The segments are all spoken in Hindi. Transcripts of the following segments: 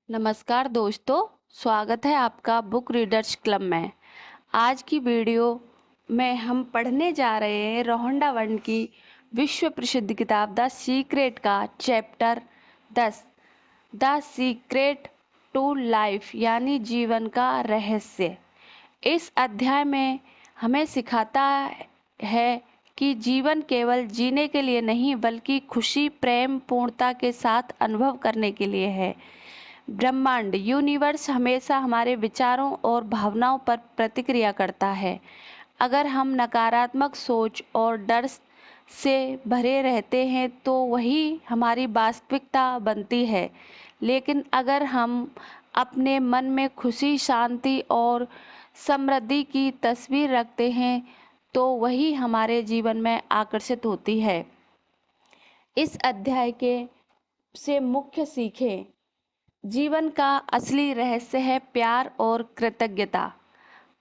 नमस्कार दोस्तों, स्वागत है आपका बुक रीडर्स क्लब में। आज की वीडियो में हम पढ़ने जा रहे हैं रोहंडा वर्ण की विश्व प्रसिद्ध किताब द सीक्रेट का chapter 10 the secret to life यानी जीवन का रहस्य। इस अध्याय में हमें सिखाता है कि जीवन केवल जीने के लिए नहीं बल्कि खुशी, प्रेम, पूर्णता के साथ अनुभव करने के लिए है। ब्रह्मांड यूनिवर्स हमेशा हमारे विचारों और भावनाओं पर प्रतिक्रिया करता है। अगर हम नकारात्मक सोच और डर से भरे रहते हैं तो वही हमारी वास्तविकता बनती है, लेकिन अगर हम अपने मन में खुशी, शांति और समृद्धि की तस्वीर रखते हैं तो वही हमारे जीवन में आकर्षित होती है। इस अध्याय के से मुख्य सीखें। जीवन का असली रहस्य है प्यार और कृतज्ञता।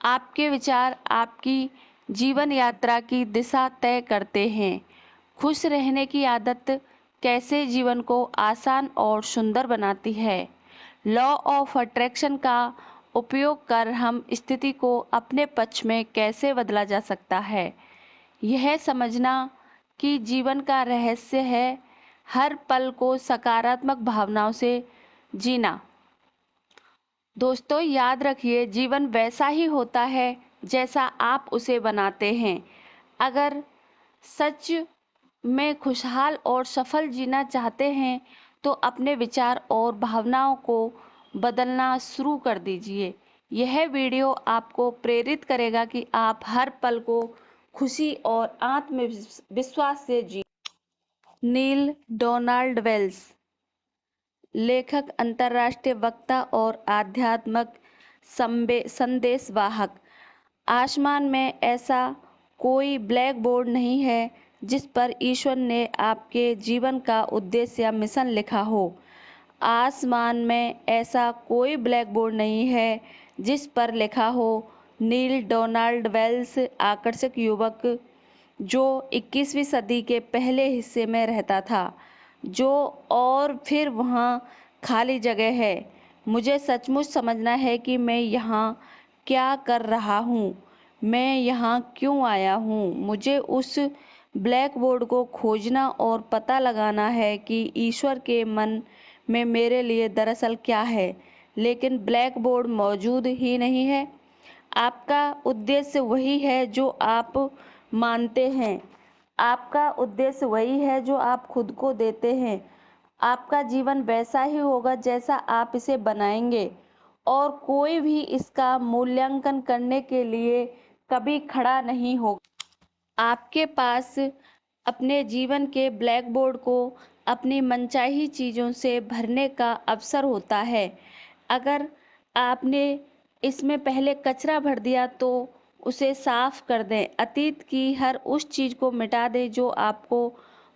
आपके विचार आपकी जीवन यात्रा की दिशा तय करते हैं। खुश रहने की आदत कैसे जीवन को आसान और सुंदर बनाती है। लॉ ऑफ अट्रैक्शन का उपयोग कर हम स्थिति को अपने पक्ष में कैसे बदला जा सकता है। यह समझना कि जीवन का रहस्य है हर पल को सकारात्मक भावनाओं से जीना। दोस्तों याद रखिए, जीवन वैसा ही होता है जैसा आप उसे बनाते हैं। अगर सच में खुशहाल और सफल जीना चाहते हैं तो अपने विचार और भावनाओं को बदलना शुरू कर दीजिए। यह वीडियो आपको प्रेरित करेगा कि आप हर पल को खुशी और आत्मविश्वास से जी। नील डोनाल्ड वेल्स, लेखक, अंतर्राष्ट्रीय वक्ता और आध्यात्मिक संदेशवाहक। आसमान में ऐसा कोई ब्लैक बोर्ड नहीं है जिस पर ईश्वर ने आपके जीवन का उद्देश्य या मिशन लिखा हो। आसमान में ऐसा कोई ब्लैक बोर्ड नहीं है जिस पर लिखा हो। नील डोनाल्ड वेल्स आकर्षक युवक जो 21वीं सदी के पहले हिस्से में रहता था, जो और फिर वहाँ खाली जगह है। मुझे सचमुच समझना है कि मैं यहाँ क्या कर रहा हूँ, मैं यहाँ क्यों आया हूँ। मुझे उस ब्लैक बोर्ड को खोजना और पता लगाना है कि ईश्वर के मन में मेरे लिए दरअसल क्या है। लेकिन ब्लैक बोर्ड मौजूद ही नहीं है। आपका उद्देश्य वही है जो आप मानते हैं। आपका उद्देश्य वही है जो आप खुद को देते हैं। आपका जीवन वैसा ही होगा जैसा आप इसे बनाएंगे, और कोई भी इसका मूल्यांकन करने के लिए कभी खड़ा नहीं होगा। आपके पास अपने जीवन के ब्लैक बोर्ड को अपनी मनचाही चीज़ों से भरने का अवसर होता है। अगर आपने इसमें पहले कचरा भर दिया तो उसे साफ कर दें। अतीत की हर उस चीज़ को मिटा दें जो आपको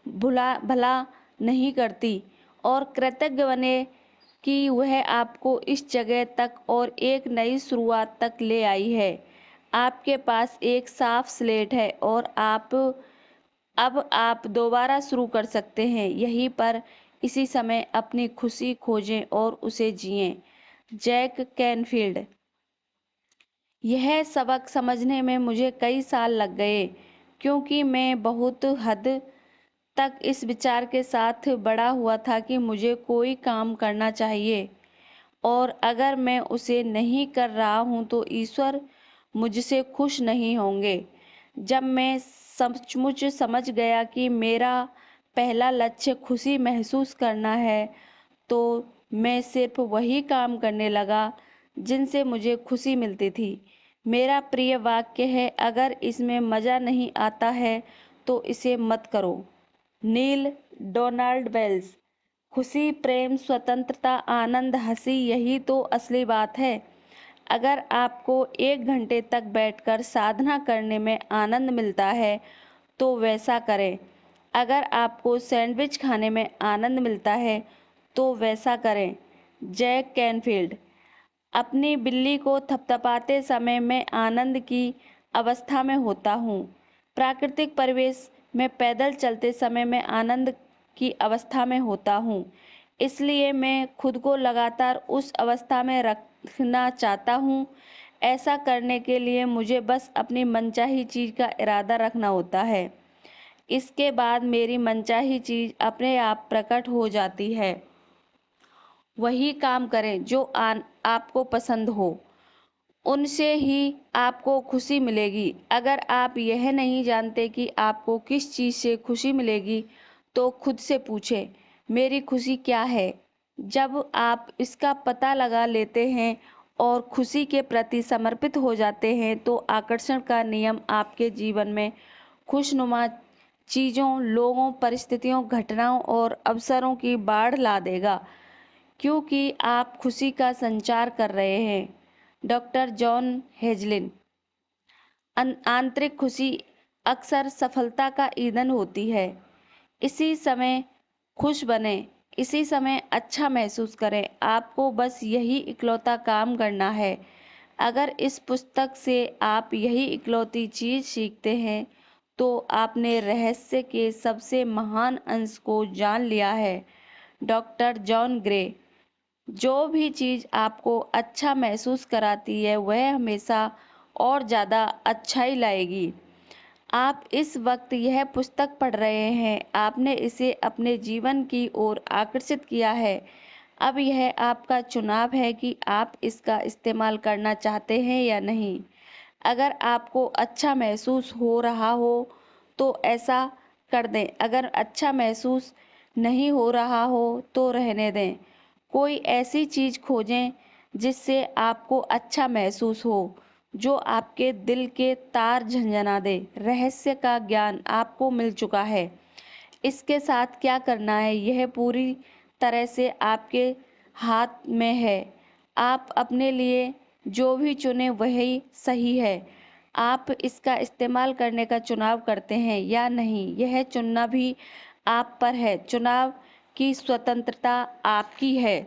भला नहीं करती, और कृतज्ञ बने कि वह आपको इस जगह तक और एक नई शुरुआत तक ले आई है। आपके पास एक साफ स्लेट है और अब आप दोबारा शुरू कर सकते हैं। यहीं पर इसी समय अपनी खुशी खोजें और उसे जिएं। Jack Canfield. यह सबक समझने में मुझे कई साल लग गए, क्योंकि मैं बहुत हद तक इस विचार के साथ बड़ा हुआ था कि मुझे कोई काम करना चाहिए और अगर मैं उसे नहीं कर रहा हूँ तो ईश्वर मुझसे खुश नहीं होंगे। जब मैं सचमुच समझ गया कि मेरा पहला लक्ष्य खुशी महसूस करना है तो मैं सिर्फ वही काम करने लगा जिनसे मुझे खुशी मिलती थी। मेरा प्रिय वाक्य है, अगर इसमें मज़ा नहीं आता है तो इसे मत करो। नील डोनाल्ड वेल्स। खुशी, प्रेम, स्वतंत्रता, आनंद, हंसी, यही तो असली बात है। अगर आपको 1 घंटे तक बैठकर साधना करने में आनंद मिलता है तो वैसा करें। अगर आपको सैंडविच खाने में आनंद मिलता है तो वैसा करें। Jack Canfield. अपनी बिल्ली को थपथपाते समय मैं आनंद की अवस्था में होता हूँ। प्राकृतिक परिवेश में पैदल चलते समय मैं आनंद की अवस्था में होता हूँ। इसलिए मैं खुद को लगातार उस अवस्था में रखना चाहता हूँ। ऐसा करने के लिए मुझे बस अपनी मनचाही चीज़ का इरादा रखना होता है। इसके बाद मेरी मनचाही चीज़ अपने आप प्रकट हो जाती है। वही काम करें जो आपको पसंद हो, उनसे ही आपको खुशी मिलेगी। अगर आप यह नहीं जानते कि आपको किस चीज़ से खुशी मिलेगी, तो खुद से पूछें, मेरी खुशी क्या है? जब आप इसका पता लगा लेते हैं और खुशी के प्रति समर्पित हो जाते हैं, तो आकर्षण का नियम आपके जीवन में खुशनुमा चीज़ों, लोगों, परिस्थितियों, घटनाओं और अवसरों की बाढ़ ला देगा, क्योंकि आप खुशी का संचार कर रहे हैं। Doctor John Hagelin. आंतरिक खुशी अक्सर सफलता का ईंधन होती है। इसी समय खुश बने, इसी समय अच्छा महसूस करें। आपको बस यही इकलौता काम करना है। अगर इस पुस्तक से आप यही इकलौती चीज़ सीखते हैं, तो आपने रहस्य के सबसे महान अंश को जान लिया है। Doctor John grey. जो भी चीज़ आपको अच्छा महसूस कराती है, वह हमेशा और ज़्यादा अच्छाई लाएगी। आप इस वक्त यह पुस्तक पढ़ रहे हैं, आपने इसे अपने जीवन की ओर आकर्षित किया है। अब यह आपका चुनाव है कि आप इसका इस्तेमाल करना चाहते हैं या नहीं। अगर आपको अच्छा महसूस हो रहा हो, तो ऐसा कर दें। अगर अच्छा महसूस नहीं हो रहा हो, तो रहने दें। कोई ऐसी चीज़ खोजें जिससे आपको अच्छा महसूस हो, जो आपके दिल के तार झंझना दे। रहस्य का ज्ञान आपको मिल चुका है। इसके साथ क्या करना है, यह पूरी तरह से आपके हाथ में है। आप अपने लिए जो भी चुने वही सही है। आप इसका इस्तेमाल करने का चुनाव करते हैं या नहीं, यह चुनना भी आप पर है। चुनाव की स्वतंत्रता आपकी है।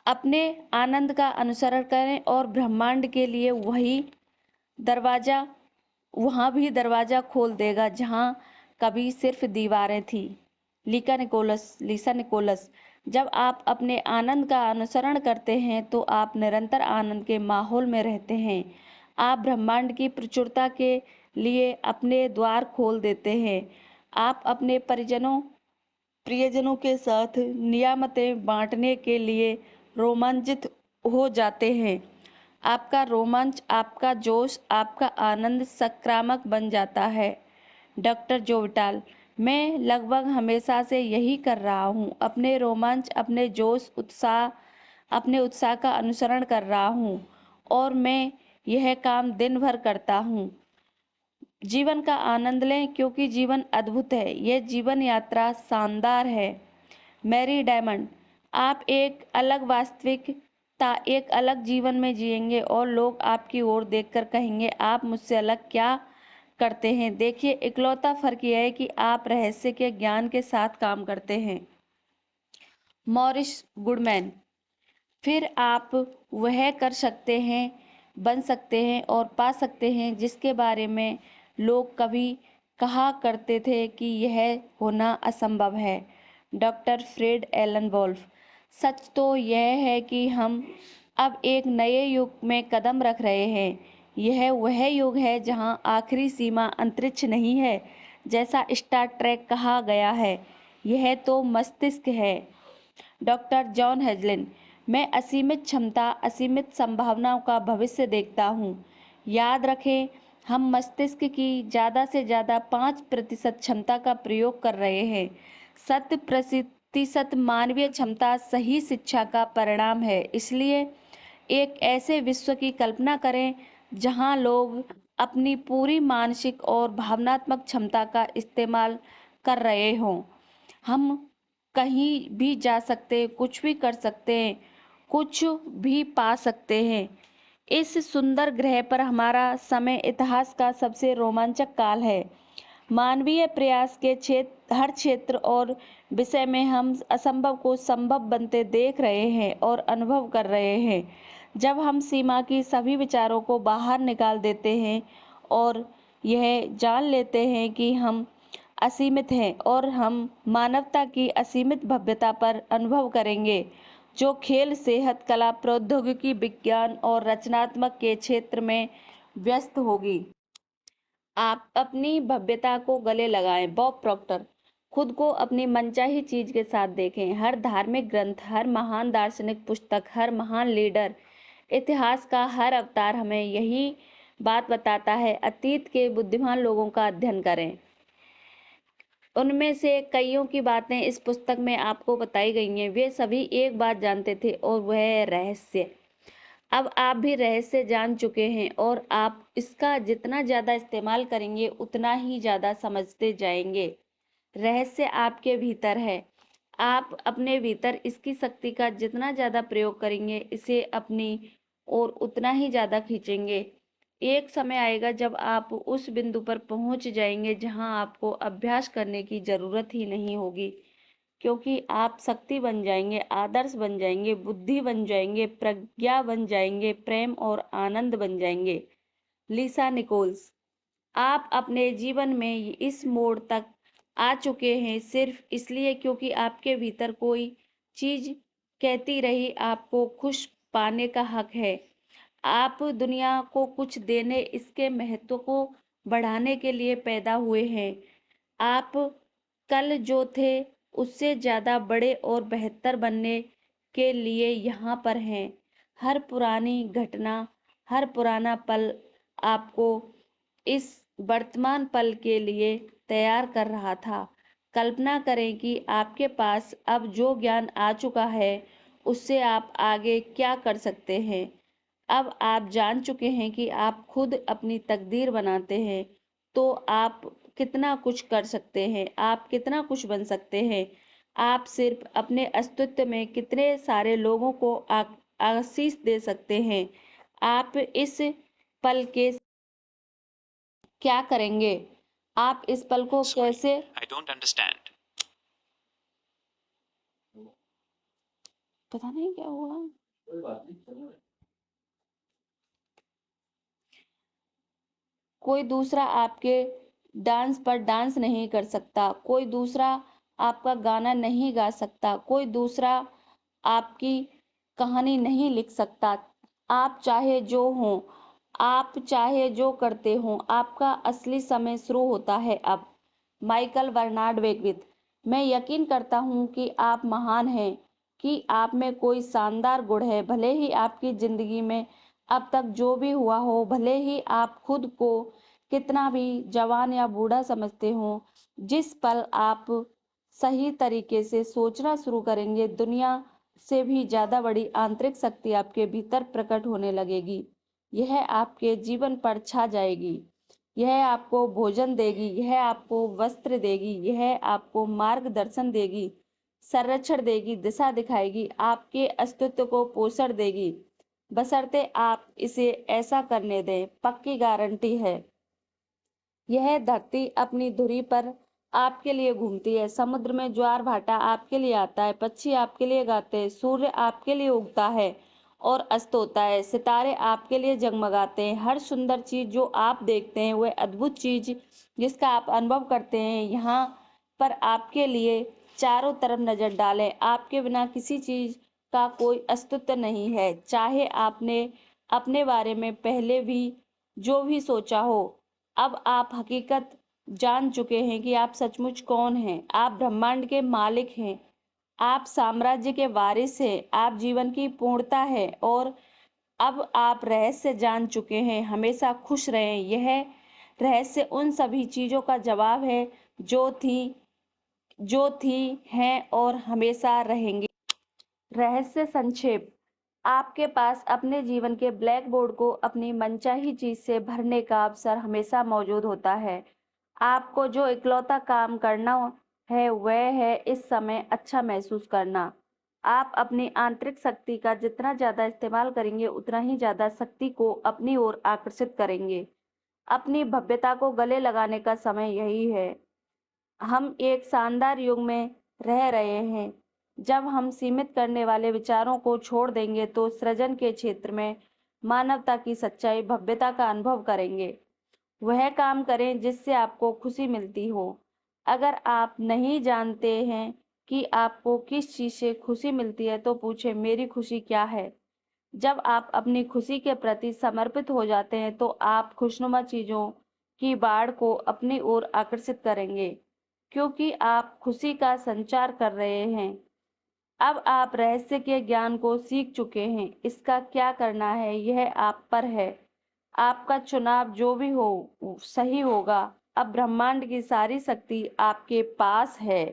अपने आनंद का अनुसरण करें और ब्रह्मांड के लिए दरवाजा वहाँ भी दरवाज़ा खोल देगा जहाँ कभी सिर्फ दीवारें थीं। लीसा निकोलस। जब आप अपने आनंद का अनुसरण करते हैं, तो आप निरंतर आनंद के माहौल में रहते हैं। आप ब्रह्मांड की प्रचुरता के लिए अपने द्वार खोल देते हैं। आप अपने प्रियजनों के साथ नियामतें बांटने के लिए रोमांचित हो जाते हैं। आपका रोमांच, आपका जोश, आपका आनंद संक्रामक बन जाता है। डॉक्टर जोविटाल। मैं लगभग हमेशा से यही कर रहा हूँ। अपने रोमांच, अपने जोश, अपने उत्साह का अनुसरण कर रहा हूँ, और मैं यह काम दिन भर करता हूँ। जीवन का आनंद लें, क्योंकि जीवन अद्भुत है। यह जीवन यात्रा शानदार है। Mary Diamond. आप एक अलग जीवन में जिएंगे, और लोग आपकी ओर देखकर कहेंगे, आप मुझसे अलग क्या करते हैं। देखिए, इकलौता फर्क यह है कि आप रहस्य के ज्ञान के साथ काम करते हैं। Morris Goodman. फिर आप वह कर सकते हैं, बन सकते हैं और पा सकते हैं जिसके बारे में लोग कभी कहा करते थे कि यह होना असंभव है। Doctor Fred Alan Wolf. सच तो यह है कि हम अब एक नए युग में कदम रख रहे हैं। यह वह युग है जहां आखिरी सीमा अंतरिक्ष नहीं है, जैसा स्टार ट्रेक कहा गया है। यह तो मस्तिष्क है। Doctor John Hagelin. मैं असीमित क्षमता, असीमित संभावनाओं का भविष्य देखता हूँ। याद रखें, हम मस्तिष्क की ज़्यादा से ज़्यादा 5% क्षमता का प्रयोग कर रहे हैं। 100% मानवीय क्षमता सही शिक्षा का परिणाम है। इसलिए एक ऐसे विश्व की कल्पना करें जहां लोग अपनी पूरी मानसिक और भावनात्मक क्षमता का इस्तेमाल कर रहे हों। हम कहीं भी जा सकते हैं, कुछ भी कर सकते हैं, कुछ भी पा सकते हैं। इस सुंदर ग्रह पर हमारा समय इतिहास का सबसे रोमांचक काल है। मानवीय प्रयास के हर क्षेत्र और विषय में हम असंभव को संभव बनते देख रहे हैं और अनुभव कर रहे हैं। जब हम सीमा की सभी विचारों को बाहर निकाल देते हैं और यह जान लेते हैं कि हम असीमित हैं और हम मानवता की असीमित भव्यता पर अनुभव करेंगे, जो खेल, सेहत, कला, प्रौद्योगिकी, विज्ञान और रचनात्मक के क्षेत्र में व्यस्त होगी। आप अपनी भव्यता को गले लगाएं। Bob Procter. खुद को अपनी मनचाही चीज के साथ देखें। हर धार्मिक ग्रंथ, हर महान दार्शनिक पुस्तक, हर महान लीडर, इतिहास का हर अवतार हमें यही बात बताता है। अतीत के बुद्धिमान लोगों का अध्ययन करें। उनमें से कईयों की बातें इस पुस्तक में आपको बताई गई हैं। वे सभी एक बात जानते थे और वह है रहस्य। अब आप भी रहस्य जान चुके हैं और आप इसका जितना ज़्यादा इस्तेमाल करेंगे उतना ही ज़्यादा समझते जाएंगे। रहस्य आपके भीतर है। आप अपने भीतर इसकी शक्ति का जितना ज़्यादा प्रयोग करेंगे, इसे अपनी ओर उतना ही ज़्यादा खींचेंगे। एक समय आएगा जब आप उस बिंदु पर पहुंच जाएंगे जहां आपको अभ्यास करने की ज़रूरत ही नहीं होगी, क्योंकि आप शक्ति बन जाएंगे, आदर्श बन जाएंगे, बुद्धि बन जाएंगे, प्रज्ञा बन जाएंगे, प्रेम और आनंद बन जाएंगे। लिसा निकोल्स। आप अपने जीवन में इस मोड़ तक आ चुके हैं सिर्फ इसलिए क्योंकि आपके भीतर कोई चीज कहती रही आपको खुश पाने का हक है। आप दुनिया को कुछ देने, इसके महत्व को बढ़ाने के लिए पैदा हुए हैं। आप कल जो थे उससे ज़्यादा बड़े और बेहतर बनने के लिए यहाँ पर हैं। हर पुरानी घटना, हर पुराना पल आपको इस वर्तमान पल के लिए तैयार कर रहा था। कल्पना करें कि आपके पास अब जो ज्ञान आ चुका है उससे आप आगे क्या कर सकते हैं। अब आप जान चुके हैं कि आप खुद अपनी तकदीर बनाते हैं, तो आप कितना कुछ कर सकते हैं, आप कितना कुछ बन सकते हैं। आप सिर्फ अपने अस्तित्व में कितने सारे लोगों को आशीष दे सकते हैं। आप इस पल के क्या करेंगे? आप इस पल को कैसे I don't understand. पता नहीं क्या हुआ। कोई दूसरा आपके डांस पर डांस नहीं कर सकता, कोई दूसरा आपका गाना नहीं गा सकता, कोई दूसरा आपकी कहानी नहीं लिख सकता। आप चाहे जो हों, आप चाहे जो करते हों, आपका असली समय शुरू होता है अब। Michael Bernard Beckwith. मैं यकीन करता हूँ कि आप महान हैं, कि आप में कोई शानदार गुण है। भले ही आपकी ज़िंदगी में अब तक जो भी हुआ हो, भले ही आप खुद को कितना भी जवान या बूढ़ा समझते हो, जिस पल आप सही तरीके से सोचना शुरू करेंगे, दुनिया से भी ज़्यादा बड़ी आंतरिक शक्ति आपके भीतर प्रकट होने लगेगी। यह आपके जीवन पर छा जाएगी। यह आपको भोजन देगी, यह आपको वस्त्र देगी, यह आपको मार्गदर्शन देगी, संरक्षण देगी, दिशा दिखाएगी, आपके अस्तित्व को पोषण देगी, बशर्ते आप इसे ऐसा करने दें। पक्की गारंटी है। यह धरती अपनी धुरी पर आपके लिए घूमती है। समुद्र में ज्वार भाटा आपके लिए आता है, पक्षी आपके लिए गाते हैं, सूर्य आपके लिए उगता है और अस्त होता है, सितारे आपके लिए जगमगाते हैं। हर सुंदर चीज जो आप देखते हैं, वह अद्भुत चीज जिसका आप अनुभव करते हैं, यहाँ पर आपके लिए चारों तरफ नजर डालें। आपके बिना किसी चीज का कोई अस्तित्व नहीं है, चाहे आपने अपने बारे में पहले भी जो भी सोचा हो। अब आप हकीकत जान चुके हैं कि आप सचमुच कौन हैं। आप ब्रह्मांड के मालिक हैं, आप साम्राज्य के वारिस हैं, आप जीवन की पूर्णता है और अब आप रहस्य जान चुके हैं। हमेशा खुश रहें। यह रहस्य उन सभी चीजों का जवाब है जो थी हैं और हमेशा रहेंगी। रहस्य संक्षेप। आपके पास अपने जीवन के ब्लैक बोर्ड को अपनी मनचाही चीज से भरने का अवसर हमेशा मौजूद होता है। आपको जो इकलौता काम करना है वह है इस समय अच्छा महसूस करना। आप अपनी आंतरिक शक्ति का जितना ज़्यादा इस्तेमाल करेंगे उतना ही ज़्यादा शक्ति को अपनी ओर आकर्षित करेंगे। अपनी भव्यता को गले लगाने का समय यही है। हम एक शानदार युग में रह रहे हैं जब हम सीमित करने वाले विचारों को छोड़ देंगे तो सृजन के क्षेत्र में मानवता की सच्चाई भव्यता का अनुभव करेंगे। वह काम करें जिससे आपको खुशी मिलती हो। अगर आप नहीं जानते हैं कि आपको किस चीज़ से खुशी मिलती है तो पूछें, मेरी खुशी क्या है? जब आप अपनी खुशी के प्रति समर्पित हो जाते हैं तो आप खुशनुमा चीज़ों की बाढ़ को अपनी ओर आकर्षित करेंगे, क्योंकि आप खुशी का संचार कर रहे हैं। अब आप रहस्य के ज्ञान को सीख चुके हैं। इसका क्या करना है यह आप पर है। आपका चुनाव जो भी हो सही होगा। अब ब्रह्मांड की सारी शक्ति आपके पास है।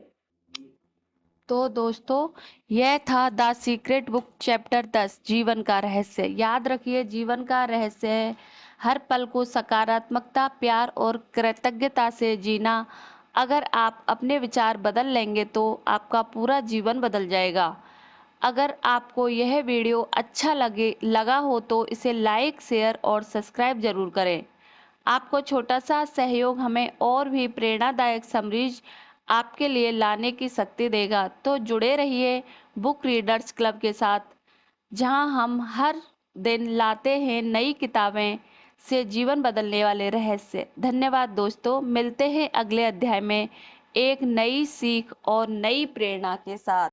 तो दोस्तों, यह था द सीक्रेट बुक चैप्टर 10 जीवन का रहस्य। याद रखिए, जीवन का रहस्य है हर पल को सकारात्मकता, प्यार और कृतज्ञता से जीना। अगर आप अपने विचार बदल लेंगे तो आपका पूरा जीवन बदल जाएगा। अगर आपको यह वीडियो अच्छा लगा हो तो इसे लाइक, शेयर और सब्सक्राइब जरूर करें। आपको छोटा सा सहयोग हमें और भी प्रेरणादायक समरीज आपके लिए लाने की शक्ति देगा। तो जुड़े रहिए बुक रीडर्स क्लब के साथ, जहां हम हर दिन लाते हैं नई किताबें से जीवन बदलने वाले रहस्य। धन्यवाद दोस्तों, मिलते हैं अगले अध्याय में एक नई सीख और नई प्रेरणा के साथ।